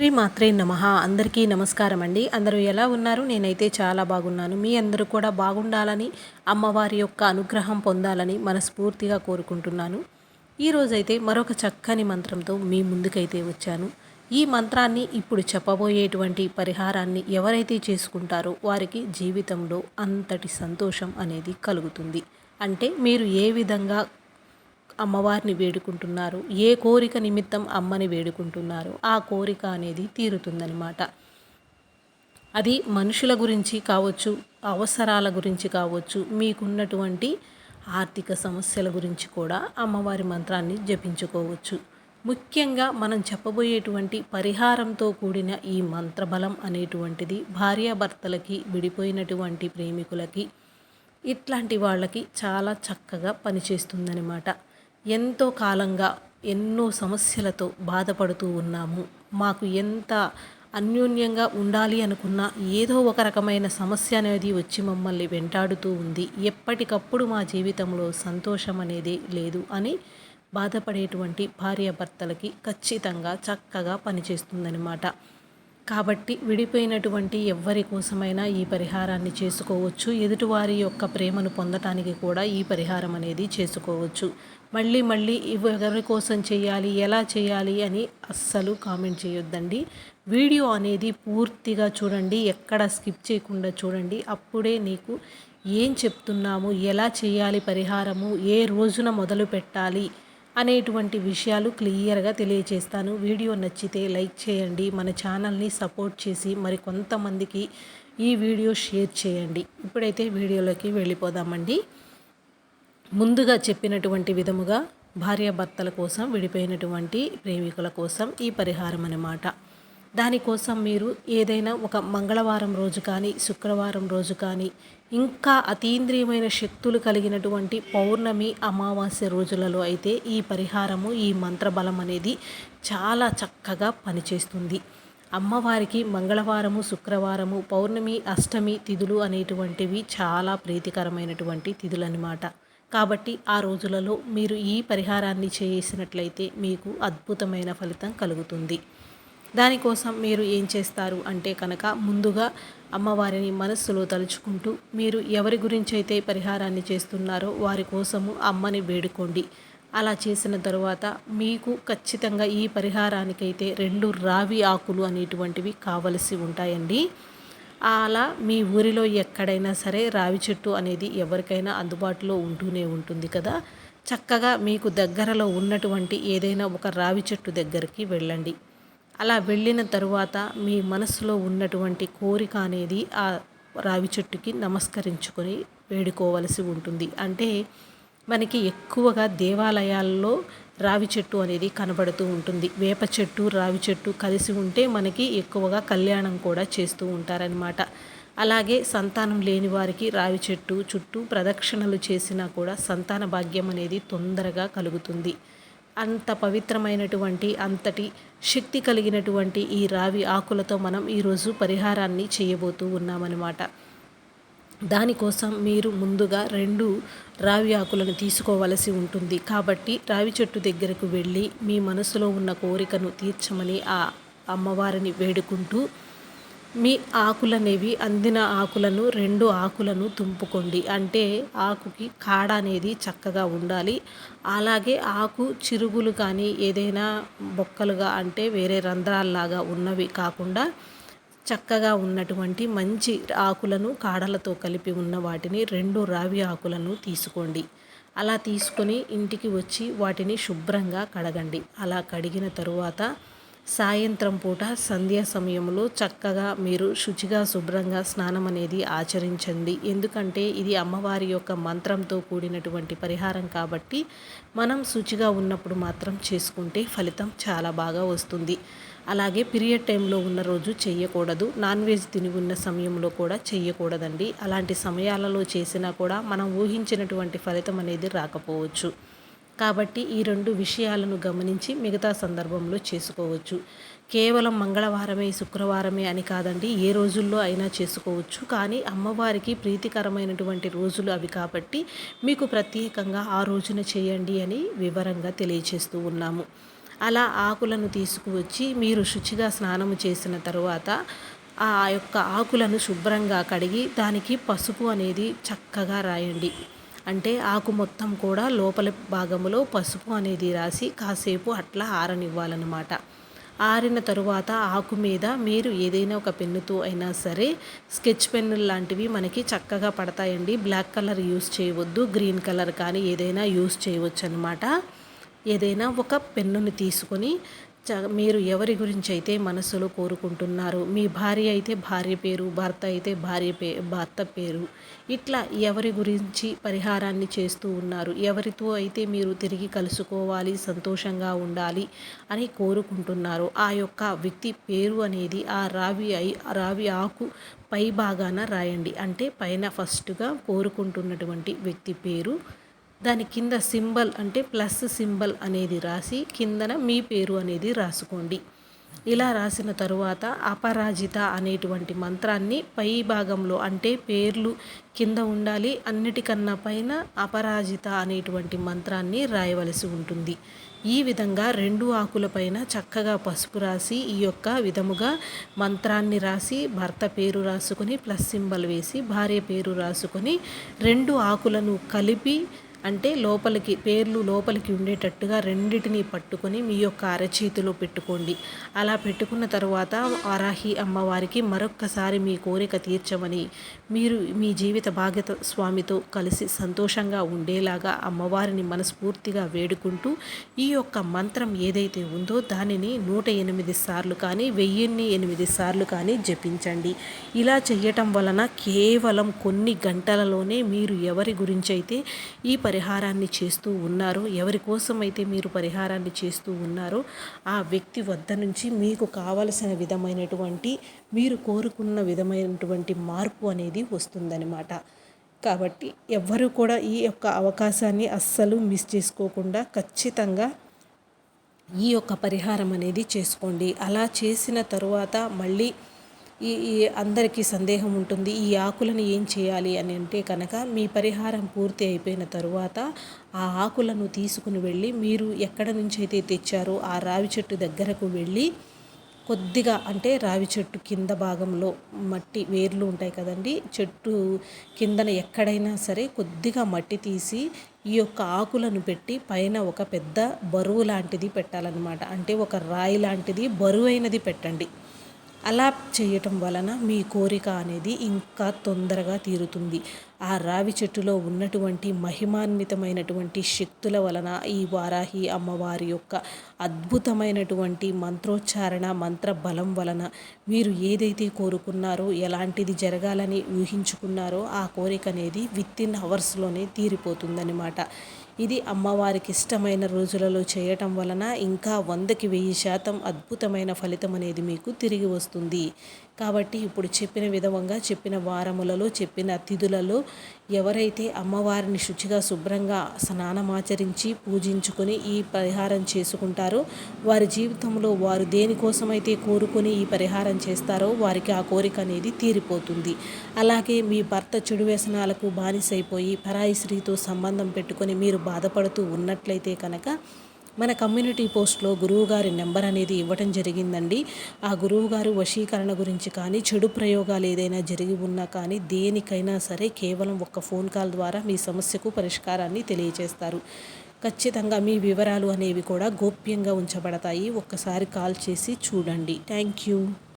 శ్రీమాత్రే నమః. అందరికీ నమస్కారం అండి. అందరూ ఎలా ఉన్నారు? నేనైతే చాలా బాగున్నాను. మీ అందరూ కూడా బాగుండాలని, అమ్మవారి యొక్క అనుగ్రహం పొందాలని మనస్ఫూర్తిగా కోరుకుంటున్నాను. ఈరోజైతే మరొక చక్కని మంత్రంతో మీ ముందుకైతే వచ్చాను. ఈ మంత్రాన్ని ఇప్పుడు చెప్పబోయేటువంటి పరిహారాన్ని ఎవరైతే చేసుకుంటారో వారికి జీవితంలో అంతటి సంతోషం అనేది కలుగుతుంది. అంటే మీరు ఏ విధంగా అమ్మవారిని వేడుకుంటున్నారు, ఏ కోరిక నిమిత్తం అమ్మని వేడుకుంటున్నారో ఆ కోరిక అనేది తీరుతుందనమాట. అది మనుషుల గురించి కావచ్చు, అవసరాల గురించి కావచ్చు, మీకున్నటువంటి ఆర్థిక సమస్యల గురించి కూడా అమ్మవారి మంత్రాన్ని జపించుకోవచ్చు. ముఖ్యంగా మనం చెప్పబోయేటువంటి పరిహారంతో కూడిన ఈ మంత్రబలం అనేటువంటిది భార్యాభర్తలకి, విడిపోయినటువంటి ప్రేమికులకి, ఇట్లాంటి వాళ్ళకి చాలా చక్కగా పనిచేస్తుందనమాట. ఎంతో కాలంగా ఎన్నో సమస్యలతో బాధపడుతూ ఉన్నాము, మాకు ఎంత అన్యోన్యంగా ఉండాలి అనుకున్నా ఏదో ఒక రకమైన సమస్య అనేది వచ్చి మమ్మల్ని వెంటాడుతూ ఉంది, ఎప్పటికప్పుడు మా జీవితంలో సంతోషం అనేది లేదు అని బాధపడేటువంటి భార్యాభర్తలకి ఖచ్చితంగా చక్కగా పనిచేస్తుందన్నమాట. కాబట్టి విడిపోయినటువంటి ఎవ్వరి కోసమైనా ఈ పరిహారాన్ని చేసుకోవచ్చు. ఎదుటివారి యొక్క ప్రేమను పొందటానికి కూడా ఈ పరిహారం అనేది చేసుకోవచ్చు. మళ్ళీ మళ్ళీ ఎవరి కోసం చేయాలి, ఎలా చేయాలి అని అస్సలు కామెంట్ చేయొద్దండి. వీడియో అనేది పూర్తిగా చూడండి, ఎక్కడ స్కిప్ చేయకుండా చూడండి. అప్పుడే నీకు ఏం చెప్తున్నాము, ఎలా చేయాలి పరిహారము, ఏ రోజున మొదలు పెట్టాలి అనేటువంటి విషయాలు క్లియర్గా తెలియజేస్తాను. వీడియో నచ్చితే లైక్ చేయండి, మన ఛానల్ని సపోర్ట్ చేసి మరి కొంతమందికి ఈ వీడియో షేర్ చేయండి. ఇప్పుడైతే వీడియోలోకి వెళ్ళిపోదామండి. ముందుగా చెప్పినటువంటి విధముగా భార్యాభర్తల కోసం, విడిపోయినటువంటి ప్రేమికుల కోసం ఈ పరిహారం అన్నమాట. దానికోసం మీరు ఏదైనా ఒక మంగళవారం రోజు కానీ, శుక్రవారం రోజు కానీ, ఇంకా అతీంద్రియమైన శక్తులు కలిగినటువంటి పౌర్ణమి, అమావాస్య రోజులలో అయితే ఈ పరిహారము, ఈ మంత్రబలం అనేది చాలా చక్కగా పనిచేస్తుంది. అమ్మవారికి మంగళవారము, శుక్రవారము, పౌర్ణమి, అష్టమి తిథులు అనేటువంటివి చాలా ప్రీతికరమైనటువంటి తిథులు అన్నమాట. కాబట్టి ఆ రోజులలో మీరు ఈ పరిహారాన్ని చేసినట్లయితే మీకు అద్భుతమైన ఫలితం కలుగుతుంది. దానికోసం మీరు ఏం చేస్తారు అంటే కనుక, ముందుగా అమ్మవారిని మనస్సులో తలుచుకుంటూ మీరు ఎవరి గురించి అయితే పరిహారాన్ని చేస్తున్నారో వారి కోసము అమ్మని వేడుకోండి. అలా చేసిన తరువాత మీకు ఖచ్చితంగా ఈ పరిహారానికైతే 2 రావి ఆకులు అనేటువంటివి కావలసి ఉంటాయండి. అలా మీ ఊరిలో ఎక్కడైనా సరే రావి చెట్టు అనేది ఎవరికైనా అందుబాటులో ఉంటూనే ఉంటుంది కదా. చక్కగా మీకు దగ్గరలో ఉన్నటువంటి ఏదైనా ఒక రావి చెట్టు దగ్గరికి వెళ్ళండి. అలా వెళ్ళిన తరువాత మీ మనసులో ఉన్నటువంటి కోరిక అనేది ఆ రావి చెట్టుకి నమస్కరించుకొని వేడుకోవలసి ఉంటుంది. అంటే మనకి ఎక్కువగా దేవాలయాల్లో రావి చెట్టు అనేది కనబడుతూ ఉంటుంది. వేప చెట్టు, రావి చెట్టు కలిసి ఉంటే మనకి ఎక్కువగా కళ్యాణం కూడా చేస్తూ ఉంటారనమాట. అలాగే సంతానం లేని వారికి రావి చెట్టు చుట్టూ ప్రదక్షిణలు చేసినా కూడా సంతాన భాగ్యం అనేది తొందరగా కలుగుతుంది. అంత పవిత్రమైనటువంటి, అంతటి శక్తి కలిగినటువంటి ఈ రావి ఆకులతో మనం ఈరోజు పరిహారాన్ని చేయబోతూ ఉన్నామన్నమాట. దానికోసం మీరు ముందుగా 2 రావి ఆకులను తీసుకోవలసి ఉంటుంది. కాబట్టి రావి చెట్టు దగ్గరకు వెళ్ళి మీ మనసులో ఉన్న కోరికను తీర్చమని ఆ అమ్మవారిని వేడుకుంటూ మీ ఆకులనేవి, అందిన ఆకులను 2 ఆకులను తుంపుకోండి. అంటే ఆకుకి కాడ అనేది చక్కగా ఉండాలి. అలాగే ఆకు చిరుగులు కానీ ఏదైనా బొక్కలుగా అంటే వేరే రంధ్రాల్లాగా ఉన్నవి కాకుండా చక్కగా ఉన్నటువంటి మంచి ఆకులను కాడలతో కలిపి ఉన్న వాటిని 2 రావి ఆకులను తీసుకోండి. అలా తీసుకొని ఇంటికి వచ్చి వాటిని శుభ్రంగా కడగండి. అలా కడిగిన తరువాత సాయంత్రం పూట సంధ్యా సమయంలో చక్కగా మీరు శుచిగా, శుభ్రంగా స్నానం అనేది ఆచరించండి. ఎందుకంటే ఇది అమ్మవారి యొక్క మంత్రంతో కూడినటువంటి పరిహారం కాబట్టి మనం శుచిగా ఉన్నప్పుడు మాత్రం చేసుకుంటే ఫలితం చాలా బాగా వస్తుంది. అలాగే పీరియడ్ టైంలో ఉన్న రోజు చెయ్యకూడదు. నాన్ వెజ్ తిని ఉన్న సమయంలో కూడా చెయ్యకూడదండి. అలాంటి సమయాలలో చేసినా కూడా మనం ఊహించినటువంటి ఫలితం అనేది రాకపోవచ్చు. కాబట్టి ఈ 2 విషయాలను గమనించి మిగతా సందర్భంలో చేసుకోవచ్చు. కేవలం మంగళవారమే, శుక్రవారమే అని కాదండి, ఏ రోజుల్లో అయినా చేసుకోవచ్చు. కానీ అమ్మవారికి ప్రీతికరమైనటువంటి రోజులు అవి కాబట్టి మీకు ప్రత్యేకంగా ఆ రోజున చేయండి అని వివరంగా తెలియచేస్తూ ఉన్నాము. అలా ఆకులను తీసుకువచ్చి మీరు శుచిగా స్నానము చేసిన తరువాత ఆ యొక్క ఆకులను శుభ్రంగా కడిగి దానికి పసుపు అనేది చక్కగా రాయండి. అంటే ఆకు మొత్తం కూడా లోపల భాగంలో పసుపు అనేది రాసి కాసేపు అట్లా ఆరనివ్వాలన్నమాట. ఆరిన తరువాత ఆకు మీద మీరు ఏదైనా ఒక పెన్నుతో అయినా సరే, స్కెచ్ పెన్నులు లాంటివి మనకి చక్కగా పడతాయండి. బ్లాక్ కలర్ యూస్ చేయవద్దు, గ్రీన్ కలర్ కానీ ఏదైనా యూస్ చేయవచ్చు అనమాట. ఏదైనా ఒక పెన్నుని తీసుకొని మీరు ఎవరి గురించి అయితే మనసులో కోరుకుంటున్నారు, మీ భార్య అయితే భార్య పేరు, భర్త అయితే భర్త పేరు, ఇట్లా ఎవరి గురించి పరిహారాన్ని చేస్తూ ఉన్నారు, ఎవరితో అయితే మీరు తిరిగి కలుసుకోవాలి, సంతోషంగా ఉండాలి అని కోరుకుంటున్నారు, ఆ యొక్క వ్యక్తి పేరు అనేది ఆ రావి ఆకు పై భాగాన రాయండి. అంటే పైన ఫస్ట్గా కోరుకుంటున్నటువంటి వ్యక్తి పేరు, దాని కింద సింబల్ అంటే ప్లస్ సింబల్ అనేది రాసి కిందన మీ పేరు అనేది రాసుకోండి. ఇలా రాసిన తరువాత అపరాజిత అనేటువంటి మంత్రాన్ని పై భాగంలో అంటే పేర్లు కింద ఉండాలి, అన్నిటికన్నా పైన అపరాజిత అనేటువంటి మంత్రాన్ని రాయవలసి ఉంటుంది. ఈ విధంగా 2 ఆకులపైన చక్కగా పసుపు రాసి ఈ యొక్క విధముగా మంత్రాన్ని రాసి భర్త పేరు రాసుకొని ప్లస్ సింబల్ వేసి భార్య పేరు రాసుకొని 2 ఆకులను కలిపి అంటే పేర్లు లోపలికి ఉండేటట్టుగా రెండిటిని పట్టుకొని మీ యొక్క అరచేతిలో పెట్టుకోండి. అలా పెట్టుకున్న తర్వాత వారాహి అమ్మవారికి మరొక్కసారి మీ కోరిక తీర్చమని, మీరు మీ జీవిత భాగస్వామితో కలిసి సంతోషంగా ఉండేలాగా అమ్మవారిని మనస్ఫూర్తిగా వేడుకుంటూ ఈ యొక్క మంత్రం ఏదైతే ఉందో దానిని 108 సార్లు కానీ 1008 సార్లు కానీ జపించండి. ఇలా చేయటం వలన కేవలం కొన్ని గంటలలోనే మీరు ఎవరి గురించి అయితే ఈ పరిహారాన్ని చేస్తూ ఉన్నారో, ఎవరి కోసం అయితే మీరు పరిహారాన్ని చేస్తూ ఉన్నారో ఆ వ్యక్తి వద్ద నుంచి మీకు కావలసిన విధమైనటువంటి, మీరు కోరుకున్న విధమైనటువంటి మార్పు అనేది వస్తుందన్నమాట. కాబట్టి ఎవ్వరూ కూడా ఈ యొక్క అవకాశాన్ని అస్సలు మిస్ చేసుకోకుండా ఖచ్చితంగా ఈ యొక్క పరిహారం అనేది చేసుకోండి. అలా చేసిన తరువాత మళ్ళీ ఈ అందరికీ సందేహం ఉంటుంది, ఈ ఆకులను ఏం చేయాలి అని అంటే కనుక, మీ పరిహారం పూర్తి అయిపోయిన తరువాత ఆ ఆకులను తీసుకుని వెళ్ళి మీరు ఎక్కడ నుంచి అయితే తెచ్చారో ఆ రావి చెట్టు దగ్గరకు వెళ్ళి కొద్దిగా అంటే రావి చెట్టు కింద భాగంలో మట్టి వేర్లు ఉంటాయి కదండి, చెట్టు కిందన ఎక్కడైనా సరే కొద్దిగా మట్టి తీసి ఈ యొక్క ఆకులను పెట్టి పైన ఒక పెద్ద బరువు లాంటిది పెట్టాలన్నమాట. అంటే ఒక రాయి లాంటిది బరువైనది పెట్టండి. అలా చేయటం వలన మీ కోరిక అనేది ఇంకా తొందరగా తీరుతుంది. ఆ రావి చెట్టులో ఉన్నటువంటి మహిమాన్వితమైనటువంటి శక్తుల వలన, ఈ వారాహి అమ్మవారి యొక్క అద్భుతమైనటువంటి మంత్రోచ్చారణ మంత్ర బలం వలన మీరు ఏదైతే కోరుకున్నారో, ఎలాంటిది జరగాలని ఊహించుకున్నారో ఆ కోరిక అనేది వితిన్ అవర్స్లోనే తీరిపోతుందన్నమాట. ఇది అమ్మవారికి ఇష్టమైన రోజులలో చేయటం వలన ఇంకా 100కి 1000% అద్భుతమైన ఫలితం అనేది మీకు తిరిగి వస్తుంది. కాబట్టి ఇప్పుడు చెప్పిన విధంగా చెప్పిన వారములలో చెప్పిన తిథులలో ఎవరైతే అమ్మవారిని శుచిగా శుభ్రంగా స్నానమాచరించి పూజించుకొని ఈ పరిహారం చేసుకుంటారో, వారి జీవితంలో వారు దేనికోసమైతే కోరుకొని ఈ పరిహారం చేస్తారో వారికి ఆ కోరిక అనేది తీరిపోతుంది. అలాగే మీ భర్త చెడు వ్యసనాలకు బానిసైపోయి పరాయి స్త్రీతో సంబంధం పెట్టుకొని మీరు బాధపడుతూ ఉన్నట్లయితే కనుక మన కమ్యూనిటీ పోస్ట్లో గురువుగారి నెంబర్ అనేది ఇవ్వటం జరిగిందండి. ఆ గురువుగారు వశీకరణ గురించి కానీ, చెడు ప్రయోగాలు ఏదైనా జరిగి ఉన్నా కానీ, దేనికైనా సరే కేవలం ఒక్క ఫోన్ కాల్ ద్వారా మీ సమస్యకు పరిష్కారాన్ని తెలియజేస్తారు. ఖచ్చితంగా మీ వివరాలు అనేవి కూడా గోప్యంగా ఉంచబడతాయి. ఒక్కసారి కాల్ చేసి చూడండి. Thank you.